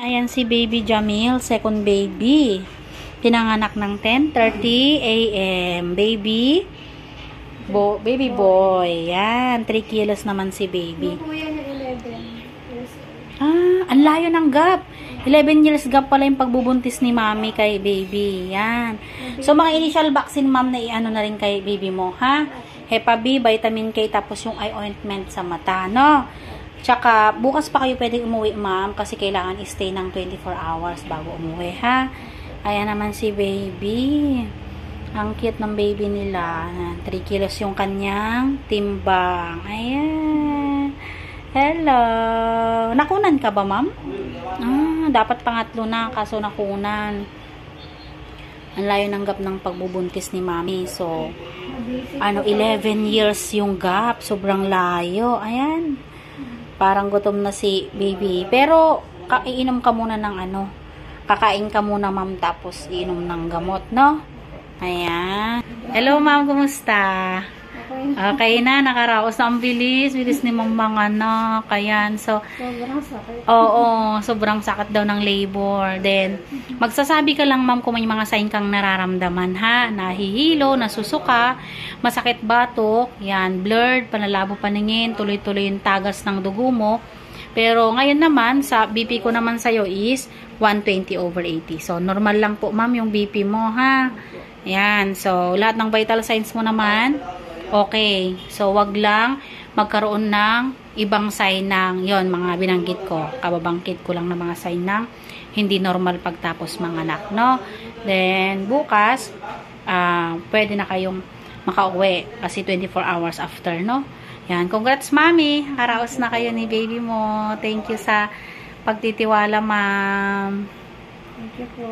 Ayan si Baby Jamil, second baby. Pinanganak ng 10:30 a.m. Baby boy. Yan, 3 kilos naman si baby. Ang layo ng gap. 11 years gap pala yung pagbubuntis ni mami kay baby. Yan. So, mga initial vaccine, ma'am, na i-ano na rin kay baby mo, ha? Hepa B, vitamin K, tapos yung eye ointment sa mata, no? Tsaka, bukas pa kayo pwede umuwi, ma'am, kasi kailangan stay ng 24 hours bago umuwi, ha? Ayan naman si baby. Ang cute ng baby nila. 3 kilos yung kanyang timbang. Ayan. Hello. Nakunan ka ba, ma'am? Dapat pangatlo na, kaso nakunan. Ang layo ng gap ng pagbubuntis ni mami. So, 11 years yung gap. Sobrang layo. Ayan. Parang gutom na si baby. Pero, iinom ka muna ng kakain ka muna, ma'am, tapos iinom ng gamot, no? Ayan. Hello, ma'am. Kumusta? Okay na. Nakaraos na. Ang bilis. Bilis ni ma'am mga anak. Ayan. So, sobrang sakit. Oo. Sobrang sakit daw ng labor. Then, magsasabi ka lang, ma'am, kung may mga sign kang nararamdaman, ha? Nahihilo, nasusuka, masakit batok, yan, blurred, panlalabo paningin, tuloy-tuloy yung tagas ng dugo mo. Pero, ngayon naman, sa BP ko naman sa'yo is 120/80. So, normal lang po, ma'am, yung BP mo, ha? Yan. So, lahat ng vital signs mo naman, okay. So, wag lang magkaroon ng ibang sign ng, yon, mga binanggit ko. Kababangkit ko lang ng mga sign ng hindi normal pagtapos manganak, no? Then, bukas, pwede na kayong makauwi kasi 24 hours after, no? Yan. Congrats, mami. Karaos na kayo ni baby mo. Thank you sa pagtitiwala, ma'am. Thank you po.